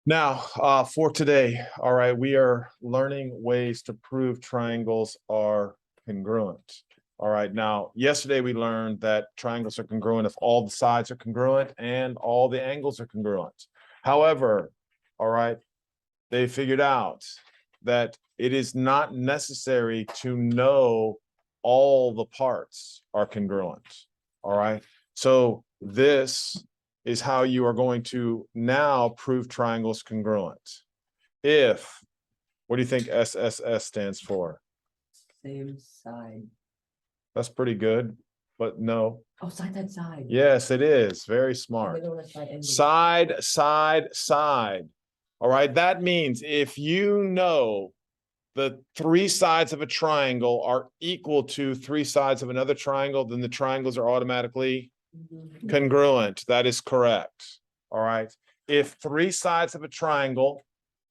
Now, for today, all right, we are learning ways to prove triangles are congruent. All right, now, yesterday we learned that triangles are congruent if all the sides are congruent and all the angles are congruent. However, all right, they figured out that it is not necessary to know all the parts are congruent. All right, so this is how you are going to now prove triangles congruent. If, what do you think SSS stands for? Same side. That's pretty good, but no. Oh, side. Yes, it is. Very I smart. know that's side angle. Side. All right, that means if you know the three sides of a triangle are equal to three sides of another triangle, then the triangles are automatically congruent. That is correct. All right. If three sides of a triangle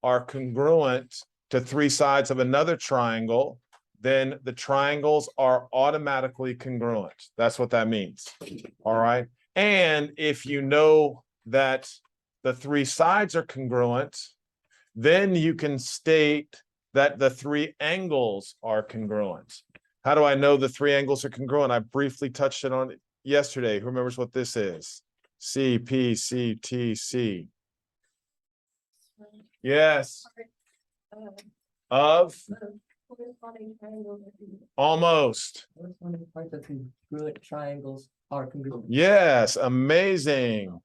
are congruent to three sides of another triangle, then the triangles are automatically congruent. That's what that means. All right. And if you know that the three sides are congruent, then you can state that the three angles are congruent. How do I know the three angles are congruent? I briefly touched it on yesterday. Who remembers what this is? C, P, C, T, C. Yes. Of? Almost. Corresponding parts of congruent triangles are congruent. Yes, amazing.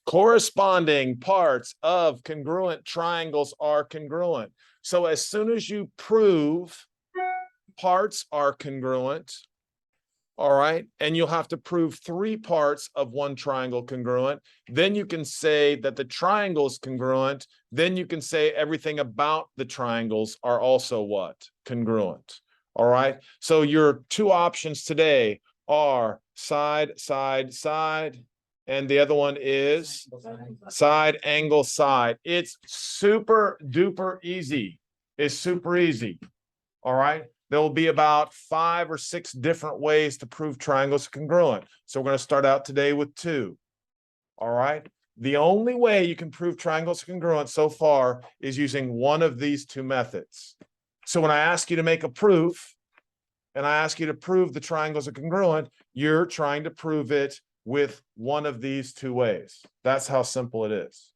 Corresponding parts of congruent triangles are congruent. So as soon as you prove parts are congruent, all right, and you'll have to prove three parts of one triangle congruent, then you can say that the triangle is congruent. Then you can say everything about the triangles are also what? Congruent. All right, so your two options today are side, and the other one is side, angle, side. It's super duper easy. It's super easy. All right. There will be about 5 or 6 different ways to prove triangles are congruent. So we're going to start out today with 2. All right. The only way you can prove triangles are congruent so far is using one of these 2 methods. So when I ask you to make a proof and I ask you to prove the triangles are congruent, you're trying to prove it with one of these 2 ways. That's how simple it is.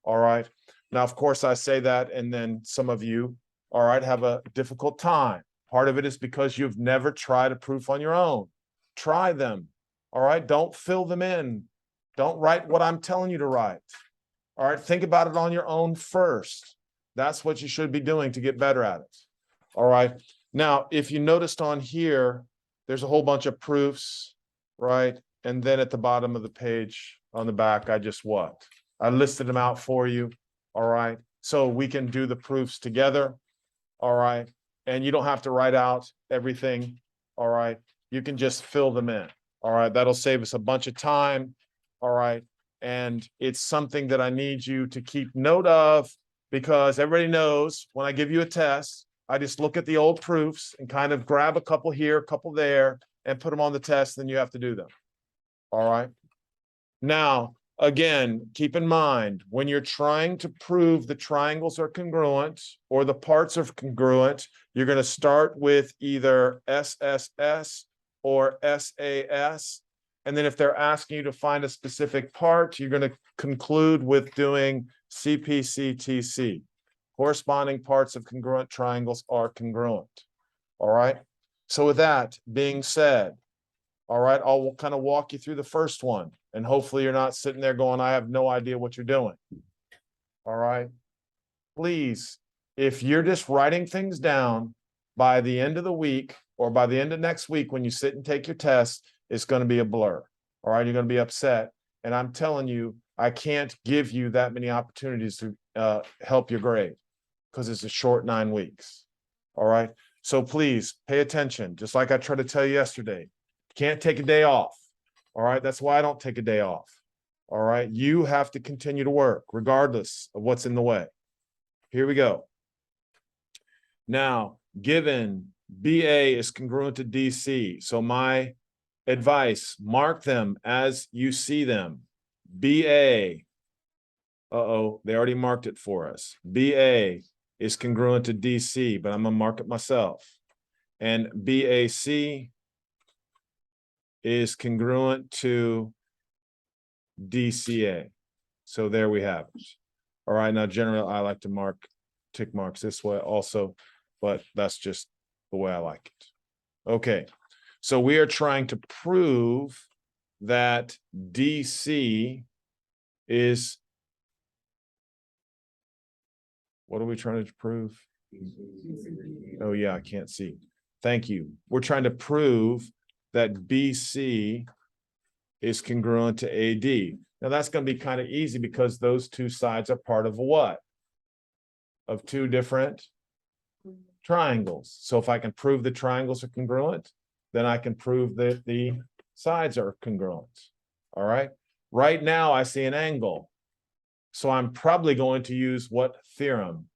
All right. Now, of course, I say that, and then some of you, all right, have a difficult time. Part of it is because you've never tried a proof on your own. Try them. All right. Don't fill them in. Don't write what I'm telling you to write. All right. Think about it on your own first. That's what you should be doing to get better at it. All right. Now, if you noticed on here, there's a whole bunch of proofs, right? And then at the bottom of the page on the back, I listed them out for you. All right. So we can do the proofs together. All right. And you don't have to write out everything. All right. You can just fill them in. All right. That'll save us a bunch of time. All right. And it's something that I need you to keep note of, because everybody knows when I give you a test, I just look at the old proofs and kind of grab a couple here, a couple there, and put them on the test. Then you have to do them. All right. Now, again, keep in mind, when you're trying to prove the triangles are congruent or the parts are congruent, you're going to start with either SSS or SAS. And then if they're asking you to find a specific part, you're going to conclude with doing CPCTC. Corresponding parts of congruent triangles are congruent. All right. So with that being said, all right, I'll kind of walk you through the first one, and hopefully you're not sitting there going, I have no idea what you're doing. All right. Please, if you're just writing things down, by the end of the week or by the end of next week, when you sit and take your test, it's going to be a blur. All right. You're going to be upset. And I'm telling you, I can't give you that many opportunities to help your grade because it's a short 9 weeks. All right. So please pay attention. Just like I tried to tell you yesterday. Can't take a day off. All right. That's why I don't take a day off. All right. You have to continue to work regardless of what's in the way. Here we go. Now, given BA is congruent to DC, so my advice, mark them as you see them. BA Uh-oh, they already marked it for us. BA is congruent to DC, but I'm gonna mark it myself. And BAC is congruent to DCA. So there we have it. All right, now generally I like to tick marks this way also, but that's just the way I like it. Okay, so we are trying to prove that DC is, what are we trying to prove? Oh yeah, I can't see. Thank you. We're trying to prove that BC is congruent to AD. Now that's going to be kind of easy because those two sides are part of what? Of two different triangles. So if I can prove the triangles are congruent, then I can prove that the sides are congruent. All right. Right now I see an angle. So I'm probably going to use what theorem?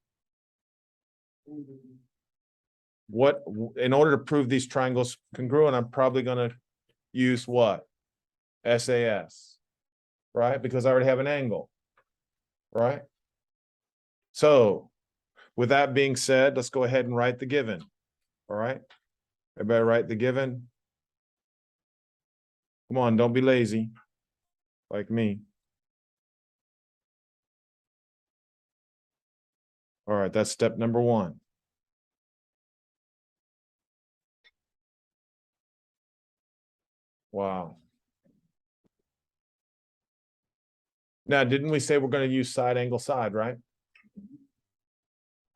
What, in order to prove these triangles congruent, I'm probably going to use what? SAS, right? Because I already have an angle, right? So with that being said, let's go ahead and write the given. All right. Everybody write the given. Come on, don't be lazy like me. All right, that's step number one. Wow. Now, didn't we say we're going to use side angle side, right?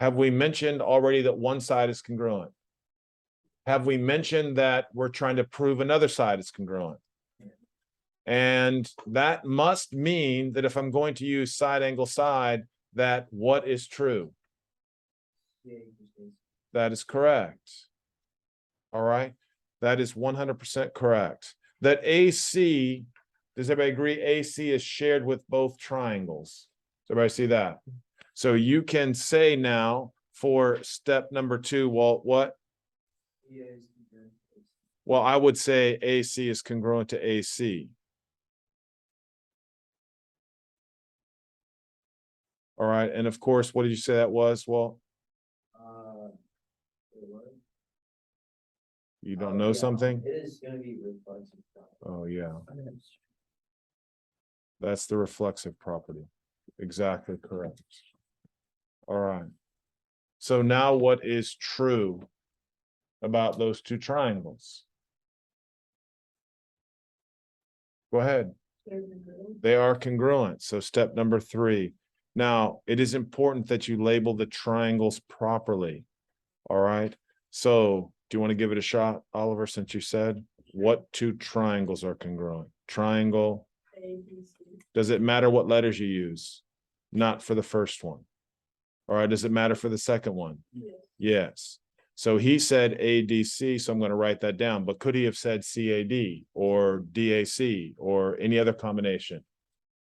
Have we mentioned already that one side is congruent? Have we mentioned that we're trying to prove another side is congruent? And that must mean that if I'm going to use side angle side, that what is true? That is correct. All right. That is 100% correct. That AC, does everybody agree AC is shared with both triangles? Does everybody see that? So you can say now for step number two, well, what? Well, I would say AC is congruent to AC. All right. And of course, what did you say that was? Well, you don't know something? It is going to be reflexive. Oh, yeah. That's the reflexive property. Exactly correct. All right. So now what is true about those two triangles? Go ahead. They are congruent. So step number three. Now, it is important that you label the triangles properly. All right. So do you want to give it a shot, Oliver, since you said what two triangles are congruent? Triangle. Does it matter what letters you use? Not for the first one. All right. Does it matter for the second one? Yes. Yes. So he said ADC, so I'm going to write that down. But could he have said CAD or DAC or any other combination?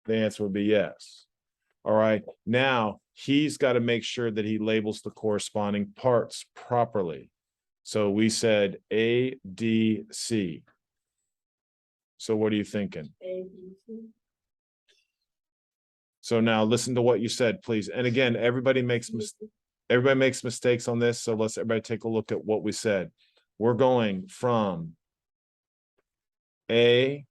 The answer would be yes. All right. Now he's got to make sure that he labels the corresponding parts properly. So we said ADC. So what are you thinking? ADC. So now listen to what you said, please. And again, everybody makes mistakes on this. So let's everybody take a look at what we said. We're going from A,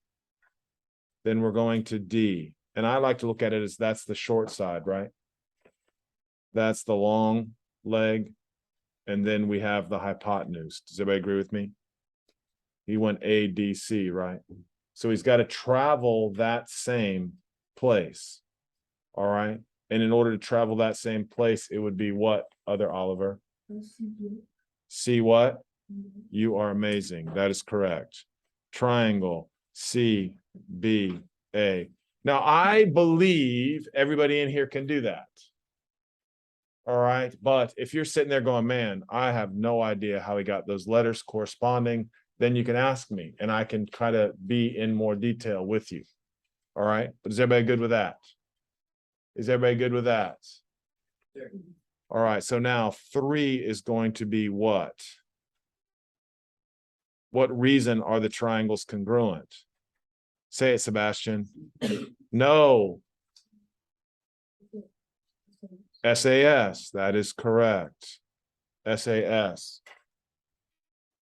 then we're going to D. And I like to look at it as that's the short side, right? That's the long leg. And then we have the hypotenuse. Does everybody agree with me? He went ADC, right? So he's got to travel that same place. All right. And in order to travel that same place, it would be what, other Oliver? C what? You are amazing. That is correct. Triangle CBA. Now, I believe everybody in here can do that. All right. But if you're sitting there going, man, I have no idea how he got those letters corresponding, then you can ask me and I can kind of be in more detail with you. All right. But is everybody good with that? Is everybody good with that? Sure. All right. So now 3 is going to be what? What reason are the triangles congruent? Say it, Sebastian. No. SAS, that is correct. SAS.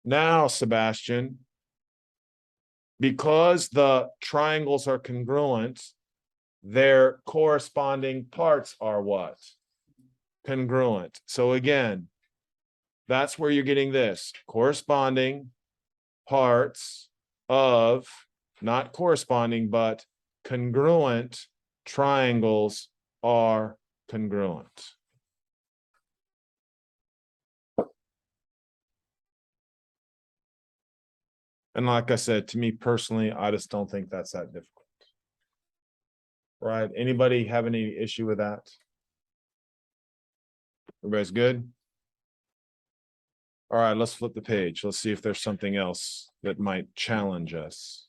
Now, Sebastian, because the triangles are congruent, their corresponding parts are what? Congruent. So again, that's where you're getting this. Corresponding parts of, not corresponding, but congruent triangles are congruent. And like I said, to me personally, I just don't think that's that difficult. Right? Anybody have any issue with that? Everybody's good? All right, let's flip the page. Let's see if there's something else that might challenge us.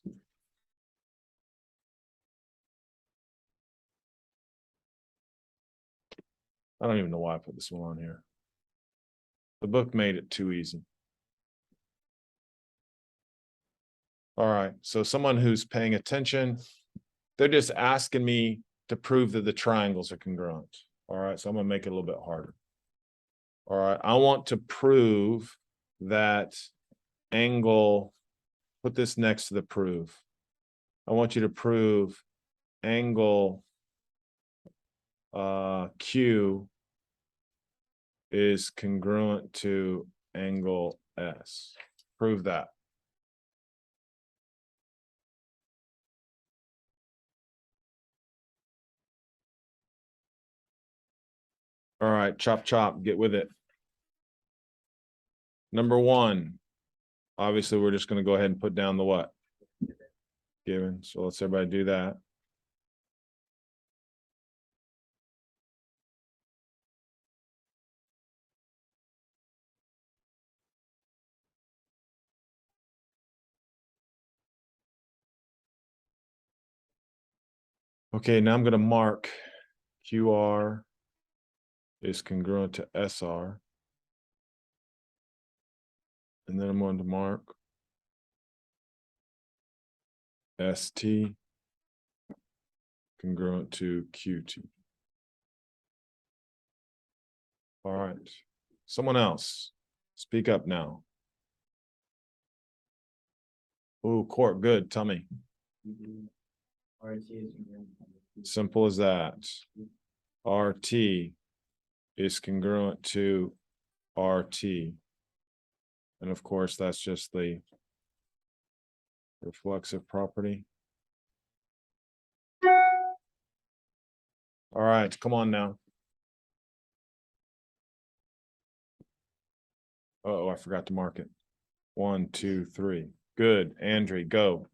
I don't even know why I put this one on here. The book made it too easy. All right, so someone who's paying attention, they're just asking me to prove that the triangles are congruent. All right, so I'm gonna make it a little bit harder. All right, I want to prove that angle, put this next to the proof. I want you to prove angle Q is congruent to angle S. Prove that. All right, chop, chop, get with it. Number one, obviously, we're just going to go ahead and put down the what? Given. So let's everybody do that. Okay, now I'm going to mark QR is congruent to SR. And then I'm going to mark ST congruent to QT. All right. Someone else, speak up now. Oh, Court, good. Tell me. Simple as that. RT is congruent to RT. And of course, that's just the reflexive property. All right, come on now. Oh, I forgot to mark it. 1, 2, 3. Good. Andre, go.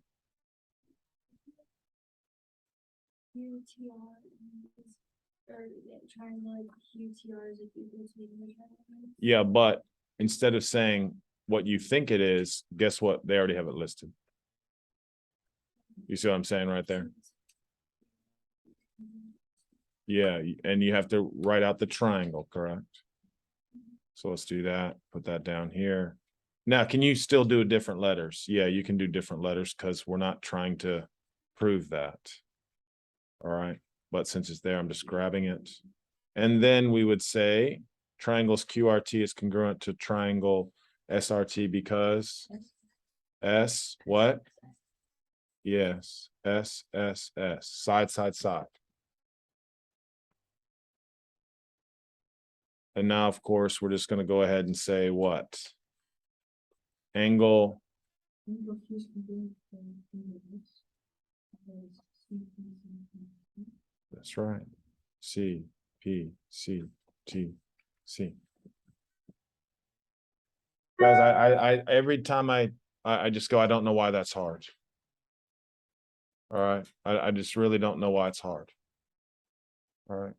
Yeah, but instead of saying what you think it is, guess what? They already have it listed. You see what I'm saying right there? Yeah, and you have to write out the triangle, correct? So let's do that. Put that down here. Now, can you still do different letters? Yeah, you can do different letters because we're not trying to prove that. All right. But since it's there, I'm just grabbing it. And then we would say triangles QRT is congruent to triangle SRT because S, what? Yes, SSS, side, side, side. And now, of course, we're just going to go ahead and say what? Angle. That's right. C, P, C, T, C. Guys, I every time I just go, I don't know why that's hard. All right. I just really don't know why it's hard. All right.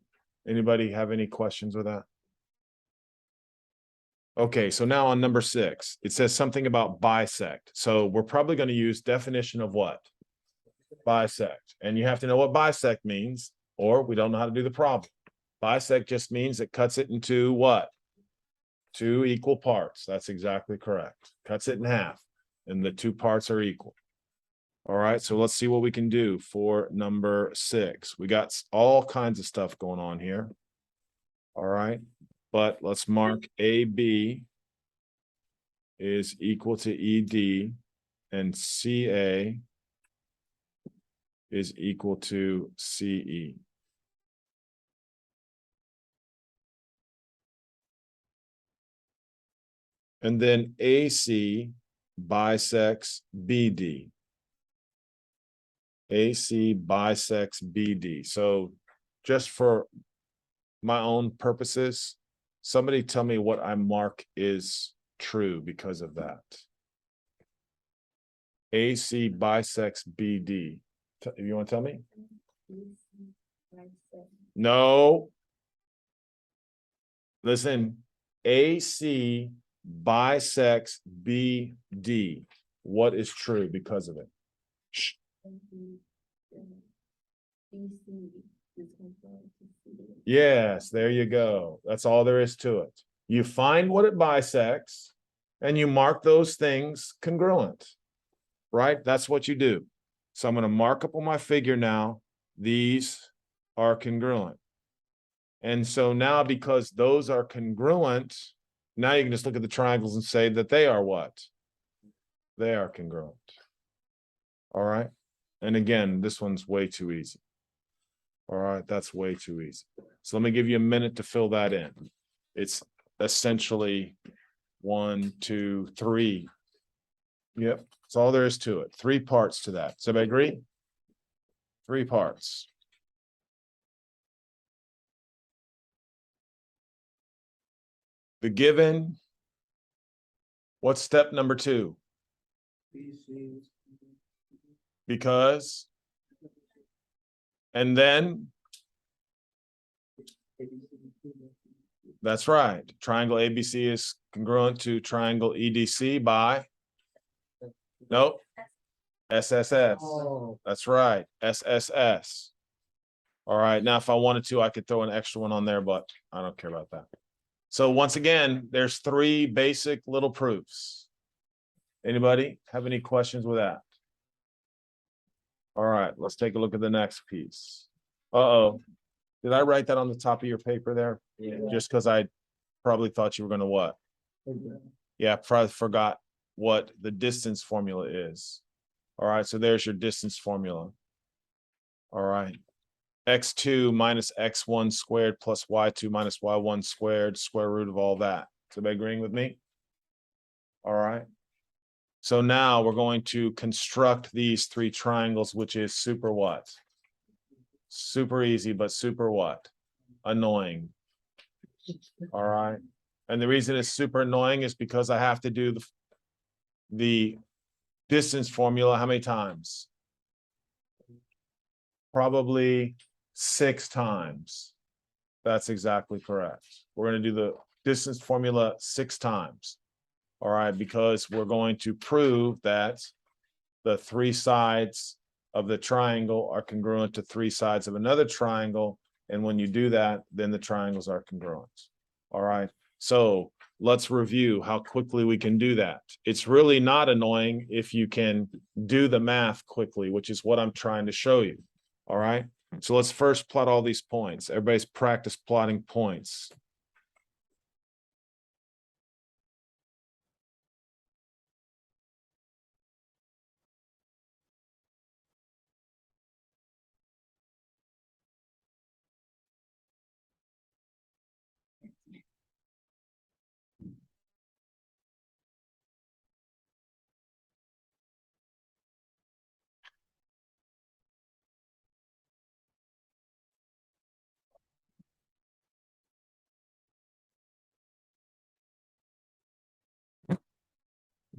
Anybody have any questions with that? Okay, so now on number 6, it says something about bisect. So we're probably going to use definition of what? Bisect. And you have to know what bisect means, or we don't know how to do the problem. Bisect just means it cuts it into what? 2 equal parts. That's exactly correct. Cuts it in half, and the 2 parts are equal. All right, so let's see what we can do for number 6. We got all kinds of stuff going on here. All right, but let's mark AB is equal to ED and CA is equal to CE. And then AC bisects BD. AC bisects BD. So just for my own purposes, somebody tell me what I mark is true because of that. AC bisects BD. You want to tell me? No. Listen, AC bisects BD. What is true because of it? Shh. Yes, there you go. That's all there is to it. You find what it bisects and you mark those things congruent, right? That's what you do. So I'm going to mark up on my figure now. These are congruent. And so now, because those are congruent, now you can just look at the triangles and say that they are what? They are congruent. All right. And again, this one's way too easy. All right, that's way too easy. So let me give you a minute to fill that in. It's essentially 1, 2, 3. Yep, that's all there is to it. 3 parts to that. Does everybody agree? 3 parts. The given. What's step number 2? Because. And then. That's right. Triangle ABC is congruent to triangle EDC by. Nope. SSS. Oh. That's right. SSS. All right. Now, if I wanted to, I could throw an extra one on there, but I don't care about that. So once again, there's 3 basic little proofs. Anybody have any questions with that? All right. Let's take a look at the next piece. Uh-oh. Did I write that on the top of your paper there? Yeah. Just because I probably thought you were going to what? Yeah, probably forgot what the distance formula is. All right, so there's your distance formula. All right. X2 minus X1 squared plus Y2 minus Y1 squared, square root of all that. Is everybody agreeing with me? All right. So now we're going to construct these 3 triangles, which is super what? Super easy, but super what? Annoying. All right. And the reason it's super annoying is because I have to do the distance formula how many times? Probably 6 times. That's exactly correct. We're going to do the distance formula 6 times. All right, because we're going to prove that the 3 sides of the triangle are congruent to 3 sides of another triangle. And when you do that, then the triangles are congruent. All right, so let's review how quickly we can do that. It's really not annoying if you can do the math quickly, which is what I'm trying to show you. All right, so let's first plot all these points. Everybody's practice plotting points.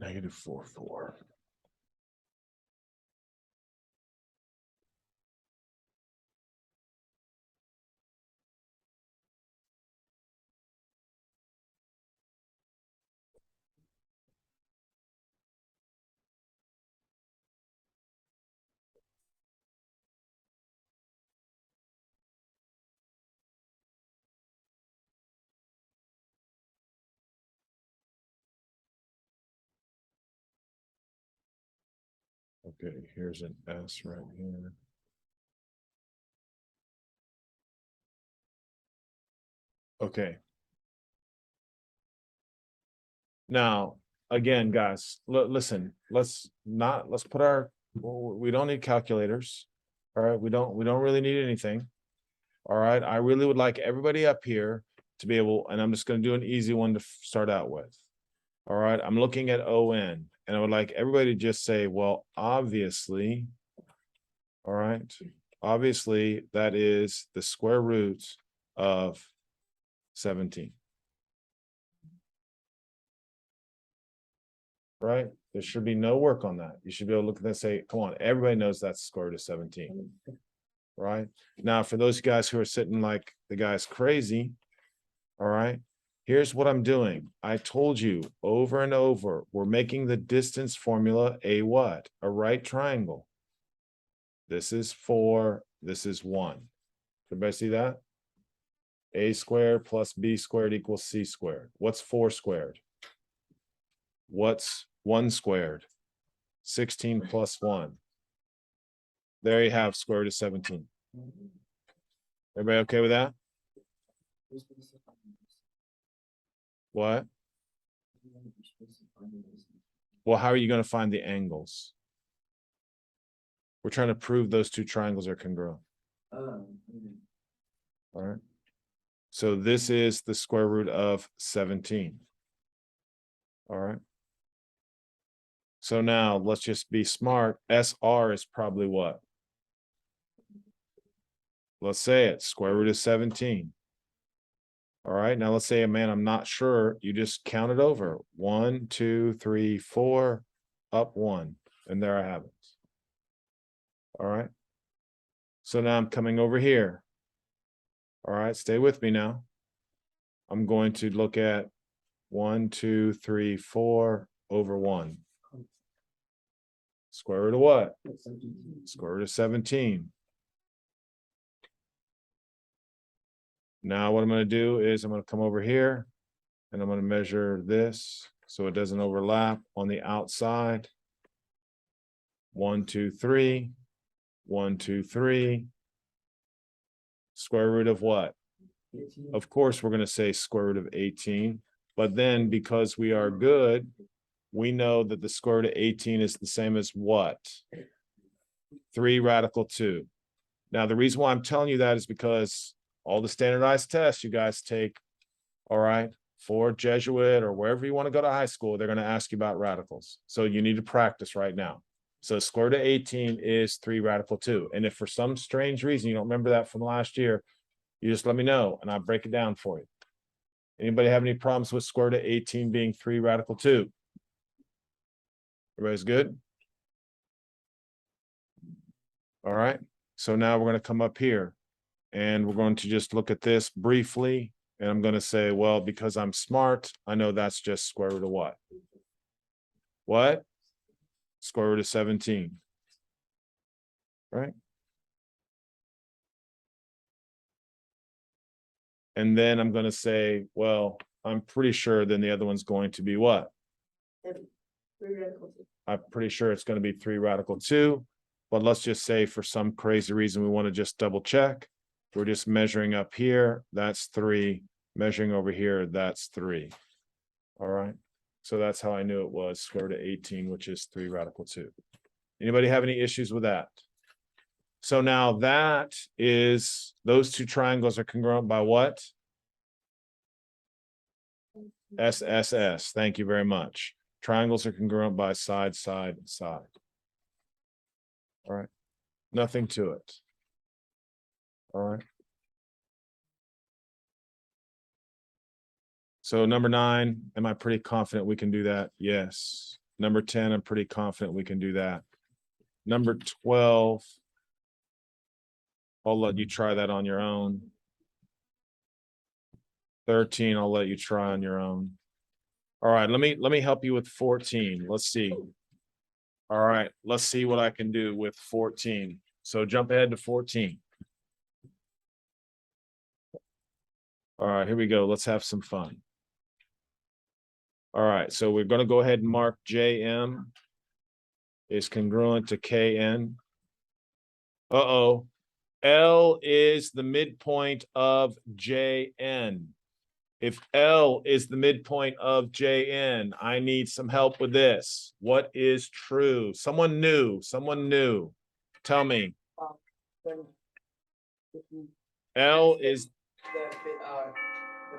-4, 4. Okay, here's an S right here. Okay. Now, again, guys, listen, let's put our, we don't need calculators. All right. We don't really need anything. All right. I really would like everybody up here to be able, and I'm just going to do an easy one to start out with. All right. I'm looking at ON, and I would like everybody to just say, well, obviously, all right, obviously that is the square root of 17. Right? There should be no work on that. You should be able to look at that and say, come on, everybody knows that's the square root of 17. Right? Now, for those guys who are sitting like the guy's crazy, all right, here's what I'm doing. I told you over and over, we're making the distance formula a what? A right triangle. This is 4, this is 1. Everybody see that? A squared plus B squared equals C squared. What's 4 squared? What's 1 squared? 16 plus 1. There you have square root of 17. Everybody okay with that? What? Well, how are you going to find the angles? We're trying to prove those two triangles are congruent. All right. So this is the square root of 17. All right. So now let's just be smart. SR is probably what? Let's say it, square root of 17. All right, now let's say, man, I'm not sure. You just count it over. 1, 2, 3, 4, up 1. And there I have it. All right. So now I'm coming over here. All right, stay with me now. I'm going to look at 1, 2, 3, 4 over 1. Square root of what? Square root of 17. Now what I'm going to do is I'm going to come over here and I'm going to measure this so it doesn't overlap on the outside. 1, 2, 3. 1, 2, 3. Square root of what? 18. Of course, we're going to say square root of 18. But then because we are good, we know that the square root of 18 is the same as what? 3 radical 2. Now, the reason why I'm telling you that is because all the standardized tests you guys take, all right, for Jesuit or wherever you want to go to high school, they're going to ask you about radicals. So you need to practice right now. So square root of 18 is 3 radical 2. And if for some strange reason you don't remember that from last year, you just let me know and I'll break it down for you. Anybody have any problems with square root of 18 being 3 radical 2? Everybody's good? All right. So now we're going to come up here and we're going to just look at this briefly. And I'm going to say, well, because I'm smart, I know that's just square root of what? What? Square root of 17. Right? And then I'm going to say, well, I'm pretty sure then the other one's going to be what? 3 radical 2. I'm pretty sure it's going to be 3 radical 2. But let's just say for some crazy reason, we want to just double check. We're just measuring up here. That's 3. Measuring over here, that's 3. All right. So that's how I knew it was square root of 18, which is 3 radical 2. Anybody have any issues with that? So now that is, those two triangles are congruent by what? SSS. Thank you very much. Triangles are congruent by side, side, side. All right. Nothing to it. All right. So number 9, am I pretty confident we can do that? Yes. Number 10, I'm pretty confident we can do that. Number 12, I'll let you try that on your own. 13, I'll let you try on your own. All right, let me help you with 14. Let's see. All right, let's see what I can do with 14. So jump ahead to 14. All right, here we go. Let's have some fun. All right, so we're going to go ahead and mark JM is congruent to KN. Uh-oh. L is the midpoint of JN. If L is the midpoint of JN, I need some help with this. What is true? Someone new. Tell me. When if you L is, the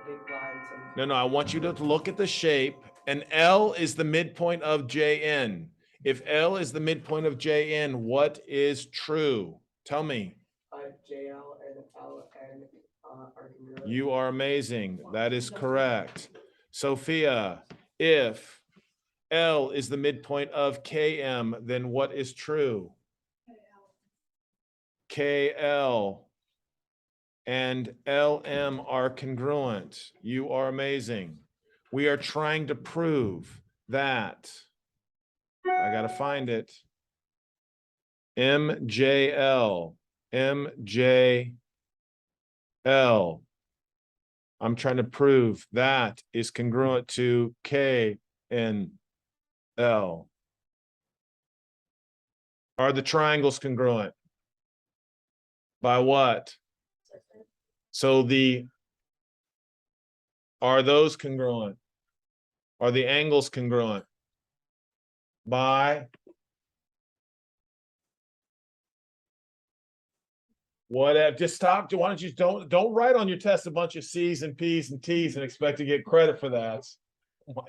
big lines and no, I want you to look at the shape, and L is the midpoint of JN. If L is the midpoint of JN, what is true? Tell me. JL and LN are congruent. You are amazing. That is correct. Sophia, if L is the midpoint of KM, then what is true? KL and LM are congruent. You are amazing. We are trying to prove that. I got to find it. MJL. I'm trying to prove that is congruent to K and L. Are the triangles congruent? By what? So are those congruent? Are the angles congruent? By whatever. Just stop. Why don't you don't write on your test a bunch of C's and P's and T's and expect to get credit for that. Oh my,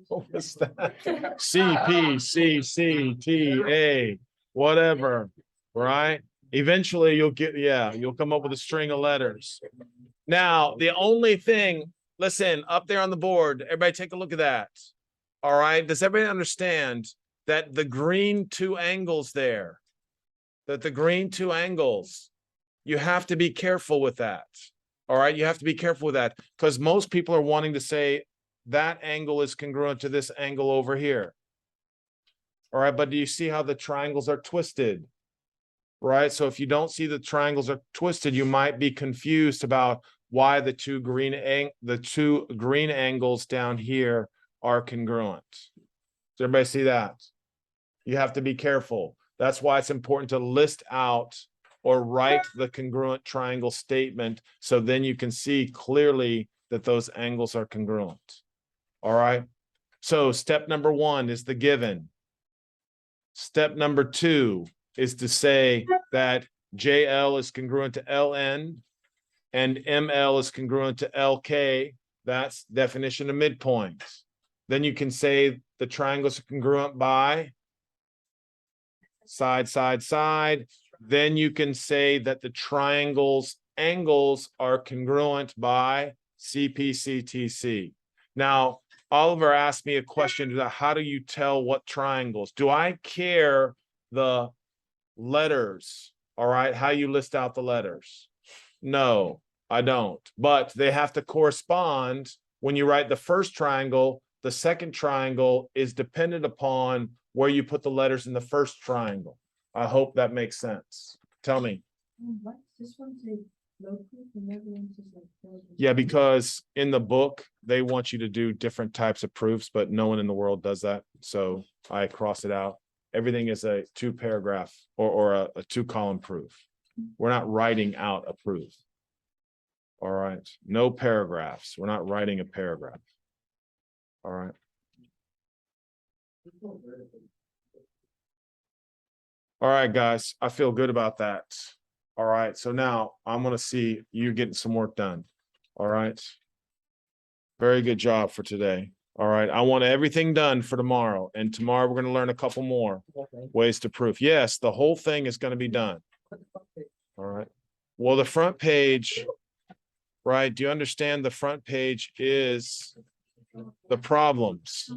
what was that? C, P, C, C, T, A, whatever, right? Eventually you'll you'll come up with a string of letters. Now, the only thing, listen, up there on the board, everybody take a look at that. All right. Does everybody understand that the green two angles there, you have to be careful with that. All right. You have to be careful with that because most people are wanting to say that angle is congruent to this angle over here. All right. But do you see how the triangles are twisted? Right. So if you don't see the triangles are twisted, you might be confused about why the two green angles down here are congruent. Does everybody see that? You have to be careful. That's why it's important to list out or write the congruent triangle statement so then you can see clearly that those angles are congruent. All right. So step number 1 is the given. Step number 2 is to say that JL is congruent to LN and ML is congruent to LK. That's definition of midpoint. Then you can say the triangles are congruent by side, side, side. Then you can say that the triangles angles are congruent by CPCTC. Now, Oliver asked me a question about how do you tell what triangles? Do I care the letters? All right, how you list out the letters? No, I don't. But they have to correspond. When you write the first triangle, the second triangle is dependent upon where you put the letters in the first triangle. I hope that makes sense. Tell me. what this one say low proof and the other one says like Yeah, because in the book, they want you to do different types of proofs, but no one in the world does that. So I cross it out. Everything is a 2-paragraph or a 2-column proof. We're not writing out a proof. All right. No paragraphs. We're not writing a paragraph. All right. All right, guys. I feel good about that. All right. So now I'm going to see you getting some work done. All right. Very good job for today. All right. I want everything done for tomorrow. And tomorrow we're going to learn a couple more ways to proof. Yes, the whole thing is going to be done. All right. Well, the front page, right? Do you understand the front page is the problems?